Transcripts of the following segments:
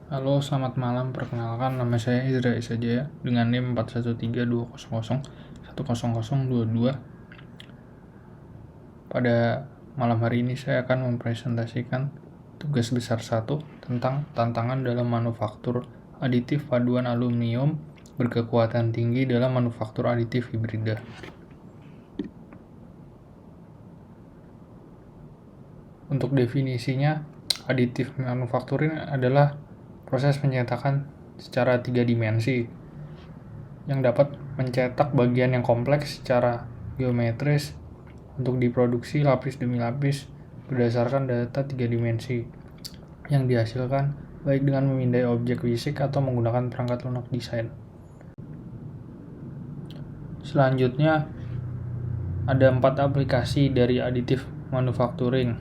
Halo, selamat malam. Perkenalkan, nama saya Izra Isajaya dengan NIM 413200100022. Pada malam hari ini saya akan mempresentasikan tugas besar 1 tentang tantangan dalam manufaktur aditif paduan aluminium berkekuatan tinggi dalam manufaktur aditif hibrida. Untuk definisinya, aditif manufacturing adalah proses pencetakan secara 3 dimensi yang dapat mencetak bagian yang kompleks secara geometris untuk diproduksi lapis demi lapis berdasarkan data 3 dimensi yang dihasilkan baik dengan memindai objek fisik atau menggunakan perangkat lunak desain. Selanjutnya, ada 4 aplikasi dari aditif manufacturing.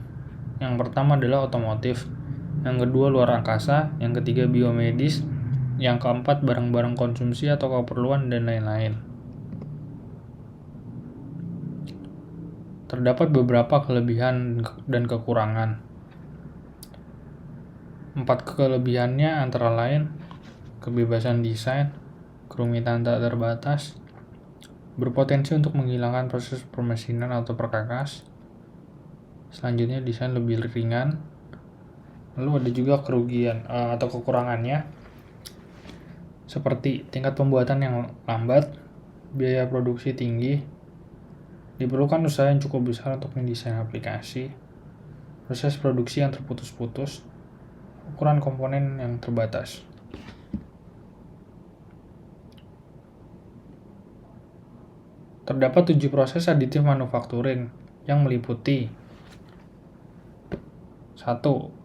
Yang pertama adalah otomotif, yang kedua luar angkasa, yang ketiga biomedis, yang keempat barang-barang konsumsi atau keperluan, dan lain-lain. Terdapat beberapa kelebihan dan kekurangan. 4 kelebihannya antara lain kebebasan desain, kerumitan tak terbatas, berpotensi untuk menghilangkan proses permesinan atau perkakas. Selanjutnya desain lebih ringan. Lalu ada juga kerugian atau kekurangannya seperti tingkat pembuatan yang lambat, biaya produksi tinggi, diperlukan usaha yang cukup besar untuk mendesain aplikasi, proses produksi yang terputus-putus, ukuran komponen yang terbatas. Terdapat 7 proses aditif manufacturing yang meliputi 1.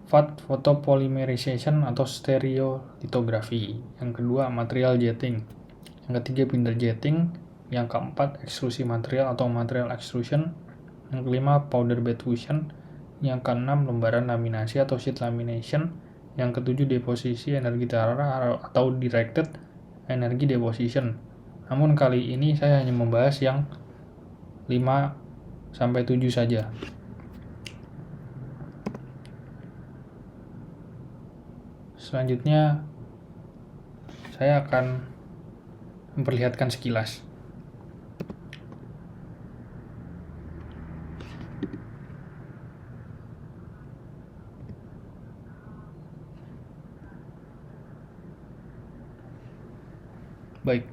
Fat photopolymerization atau stereolitografi. Yang kedua, material jetting. Yang ketiga, binder jetting. Yang keempat, ekstrusi material atau material extrusion. Yang kelima, powder bed fusion. Yang keenam, lembaran laminasi atau sheet lamination. Yang ketujuh, deposisi energi terarah atau directed energy deposition. Namun kali ini saya hanya membahas yang 5-7 saja. Selanjutnya, saya akan memperlihatkan sekilas. Baik,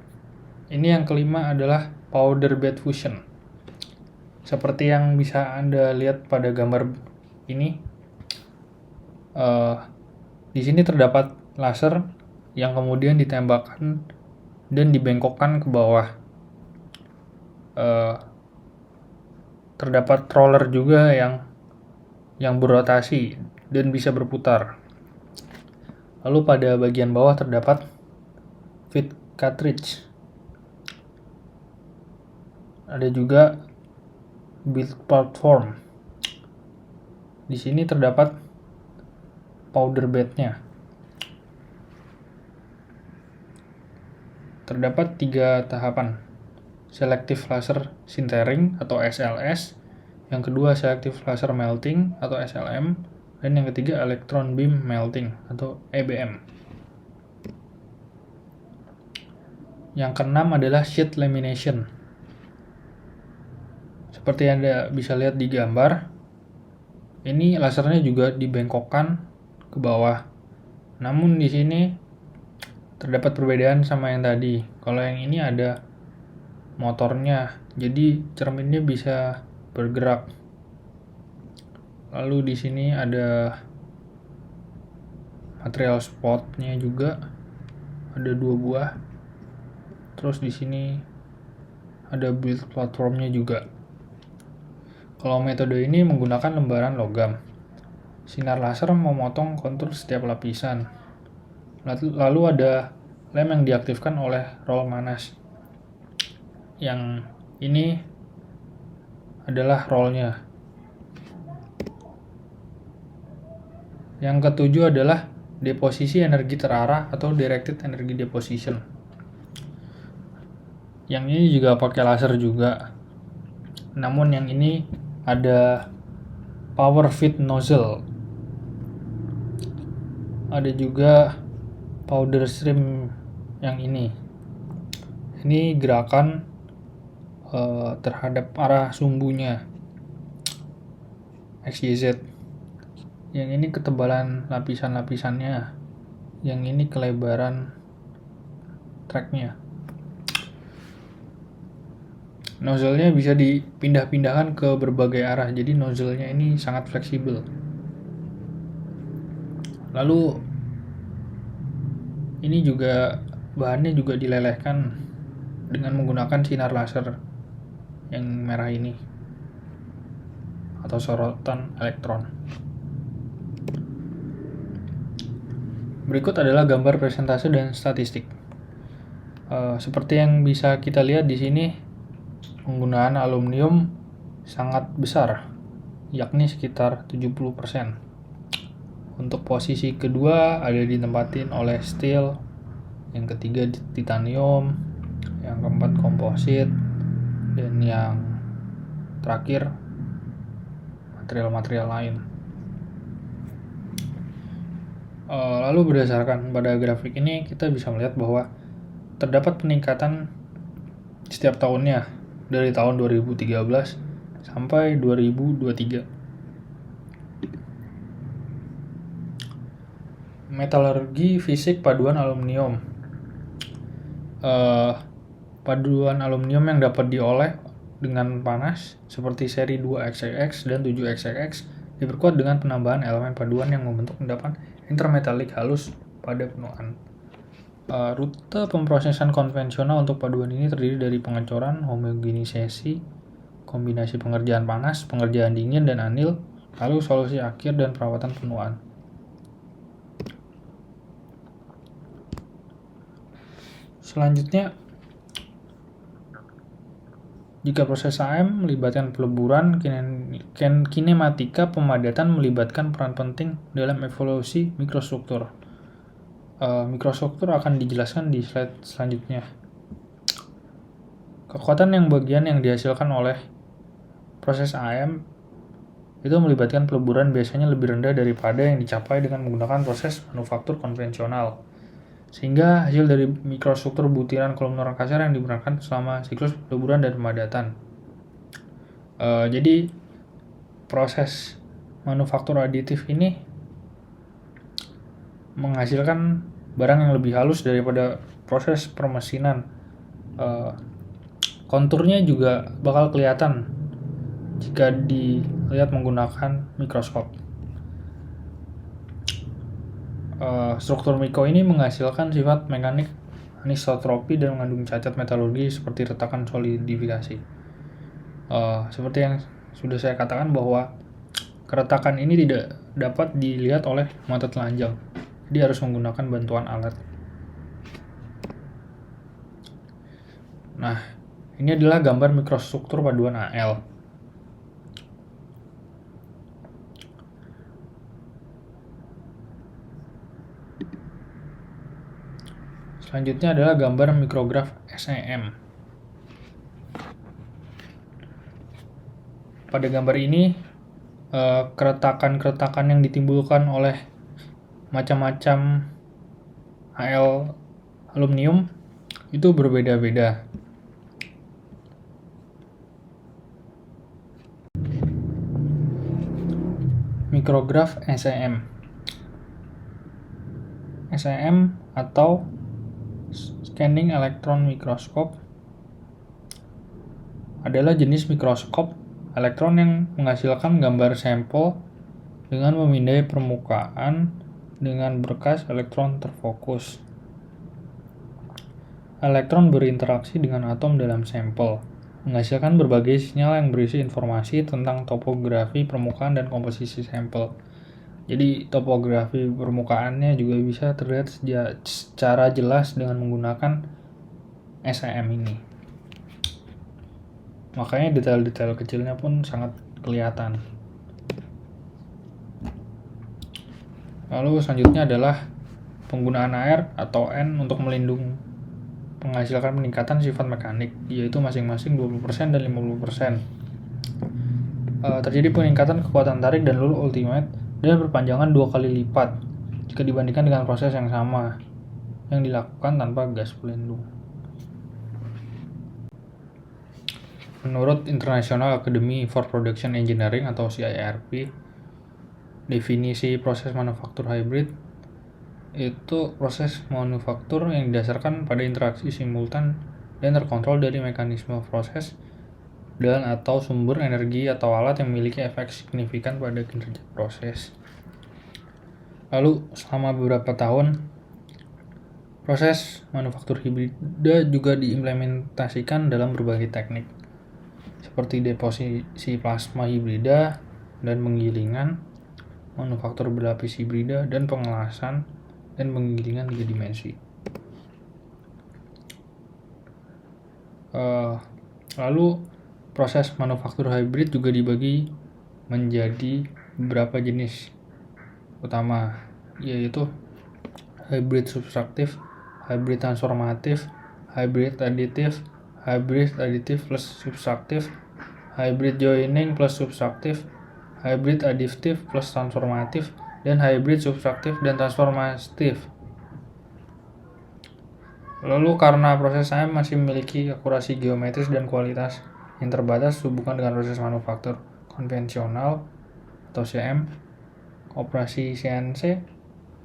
ini yang kelima adalah powder bed fusion. Seperti yang bisa Anda lihat pada gambar ini, di sini terdapat laser yang kemudian ditembakkan dan dibengkokkan ke bawah. Terdapat roller juga yang berotasi dan bisa berputar. Lalu pada bagian bawah terdapat feed cartridge. Ada juga build platform. Di sini terdapat powder bednya. Terdapat 3 tahapan. Selective laser sintering atau SLS, yang kedua selective laser melting atau SLM, dan yang ketiga electron beam melting atau EBM. Yang keenam adalah sheet lamination. Seperti yang Anda bisa lihat di gambar, ini lasernya juga dibengkokkan ke bawah. Namun di sini terdapat perbedaan sama yang tadi. Kalau yang ini ada motornya, jadi cerminnya bisa bergerak. Lalu di sini ada material spotnya juga, ada 2 buah. Terus di sini ada build platformnya juga. Kalau metode ini menggunakan lembaran logam. Sinar laser memotong kontur setiap lapisan. Lalu ada lem yang diaktifkan oleh roll manas. Yang ini adalah rollnya. Yang ketujuh adalah deposisi energi terarah atau directed energy deposition. Yang ini juga pakai laser juga. Namun yang ini ada power feed nozzle. Ada juga powder stream yang ini gerakan terhadap arah sumbunya XYZ. Yang ini ketebalan lapisan-lapisannya, yang ini kelebaran tracknya. Nozzle-nya bisa dipindah-pindahkan ke berbagai arah, jadi nozzle-nya ini sangat fleksibel. Lalu ini juga bahannya juga dilelehkan dengan menggunakan sinar laser yang merah ini atau sorotan elektron. Berikut adalah gambar presentase dan statistik. Seperti yang bisa kita lihat di sini, penggunaan aluminium sangat besar, yakni sekitar 70%. Untuk posisi kedua ada ditempatin oleh steel, yang ketiga titanium, yang keempat komposit, dan yang terakhir material-material lain. Lalu berdasarkan pada grafik ini kita bisa melihat bahwa terdapat peningkatan setiap tahunnya dari tahun 2013 sampai 2023. Metalurgi fisik paduan aluminium. Paduan aluminium yang dapat diolah dengan panas seperti seri 2XXX dan 7XXX diperkuat dengan penambahan elemen paduan yang membentuk endapan intermetalik halus pada penuaan. Rute pemrosesan konvensional untuk paduan ini terdiri dari pengecoran, homogenisasi, kombinasi pengerjaan panas, pengerjaan dingin, dan anil, lalu solusi akhir dan perawatan penuaan. Selanjutnya, jika proses AM melibatkan peleburan, kinematika pemadatan melibatkan peran penting dalam evolusi mikrostruktur. Mikrostruktur akan dijelaskan di slide selanjutnya. Kekuatan yang bagian yang dihasilkan oleh proses AM itu melibatkan peleburan biasanya lebih rendah daripada yang dicapai dengan menggunakan proses manufaktur konvensional, sehingga hasil dari mikrostruktur butiran kolumnar kasar yang digunakan selama siklus peleburan dan pemadatan. Jadi proses manufaktur aditif ini menghasilkan barang yang lebih halus daripada proses permesinan. Konturnya juga bakal kelihatan jika dilihat menggunakan mikroskop. Struktur mikro ini menghasilkan sifat mekanik anisotropi dan mengandung cacat metalurgi seperti retakan solidifikasi. Seperti yang sudah saya katakan bahwa keretakan ini tidak dapat dilihat oleh mata telanjang, jadi harus menggunakan bantuan alat. Nah, ini adalah gambar mikrostruktur paduan AL. Selanjutnya adalah gambar mikrograf SEM. Pada gambar ini, keretakan-keretakan yang ditimbulkan oleh macam-macam AL aluminium itu berbeda-beda. Mikrograf SEM. SEM atau Scanning Electron Microscope adalah jenis mikroskop elektron yang menghasilkan gambar sampel dengan memindai permukaan dengan berkas elektron terfokus. Elektron berinteraksi dengan atom dalam sampel, menghasilkan berbagai sinyal yang berisi informasi tentang topografi permukaan dan komposisi sampel. Jadi topografi permukaannya juga bisa terlihat secara jelas dengan menggunakan SEM ini. Makanya detail-detail kecilnya pun sangat kelihatan. Lalu selanjutnya adalah penggunaan AR atau N untuk menghasilkan peningkatan sifat mekanik, yaitu masing-masing 20% dan 50%. Terjadi peningkatan kekuatan tarik dan lulu ultimate dan perpanjangan 2 kali lipat jika dibandingkan dengan proses yang sama yang dilakukan tanpa gas pelindung. Menurut International Academy for Production Engineering atau CIRP, definisi proses manufaktur hybrid itu proses manufaktur yang didasarkan pada interaksi simultan dan terkontrol dari mekanisme proses dan atau sumber energi atau alat yang memiliki efek signifikan pada kinerja proses. Lalu selama beberapa tahun, proses manufaktur hibrida juga diimplementasikan dalam berbagai teknik, seperti deposisi plasma hibrida dan penggilingan, manufaktur berlapis hibrida, dan pengelasan dan penggilingan 3 dimensi. Lalu proses manufaktur hybrid juga dibagi menjadi beberapa jenis utama, yaitu hybrid subtraktif, hybrid transformatif, hybrid additif plus subtraktif, hybrid joining plus subtraktif, hybrid additif plus transformatif, dan hybrid subtraktif dan transformatif. Lalu karena proses AM masih memiliki akurasi geometris dan kualitas yang terbatas hubungan dengan proses manufaktur konvensional atau CM, operasi CNC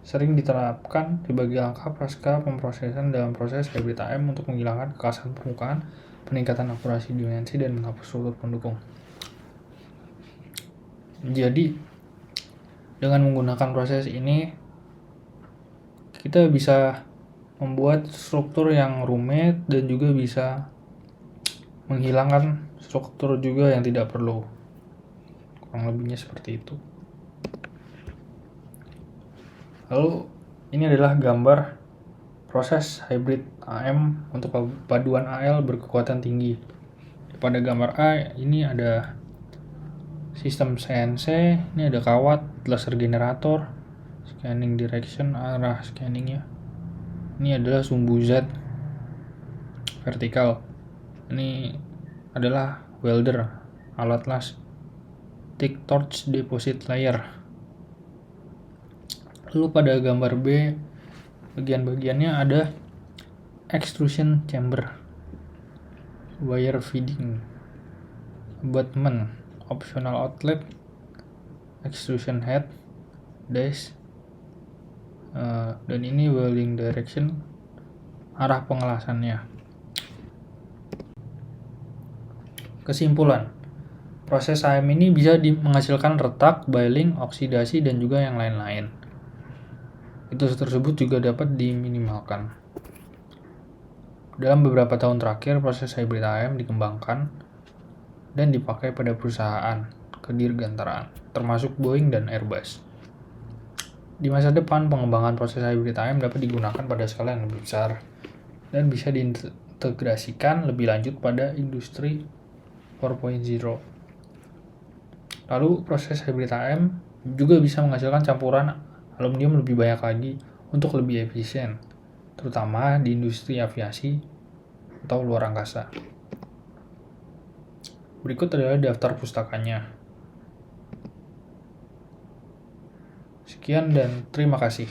sering diterapkan sebagai langkah pasca pemrosesan dalam proses hybrid AM untuk menghilangkan kekerasan permukaan, peningkatan akurasi dimensi, dan menghapus struktur pendukung. Jadi, dengan menggunakan proses ini, kita bisa membuat struktur yang rumit dan juga bisa menghilangkan struktur juga yang tidak perlu. Kurang lebihnya seperti itu. Lalu ini adalah gambar proses hybrid AM untuk paduan AL berkekuatan tinggi. Pada gambar A ini ada sistem CNC, ini ada kawat, laser generator, scanning direction, arah scanningnya. Ini adalah sumbu Z vertikal. Ini adalah welder, alat las, thick torch deposit layer. Lalu pada gambar B, bagian-bagiannya ada extrusion chamber, wire feeding, abutment, optional outlet, extrusion head, dice, dan ini welding direction, arah pengelasannya. Kesimpulan, proses AM ini bisa menghasilkan retak, biling, oksidasi, dan juga yang lain-lain. Itu tersebut juga dapat diminimalkan. Dalam beberapa tahun terakhir, proses hybrid AM dikembangkan dan dipakai pada perusahaan kedirgantaraan, termasuk Boeing dan Airbus. Di masa depan, pengembangan proses hybrid AM dapat digunakan pada skala yang lebih besar dan bisa diintegrasikan lebih lanjut pada industri 4.0. Lalu proses hybrid AM juga bisa menghasilkan campuran aluminium lebih banyak lagi untuk lebih efisien, terutama di industri aviasi atau luar angkasa. Berikut adalah daftar pustakanya. Sekian dan terima kasih.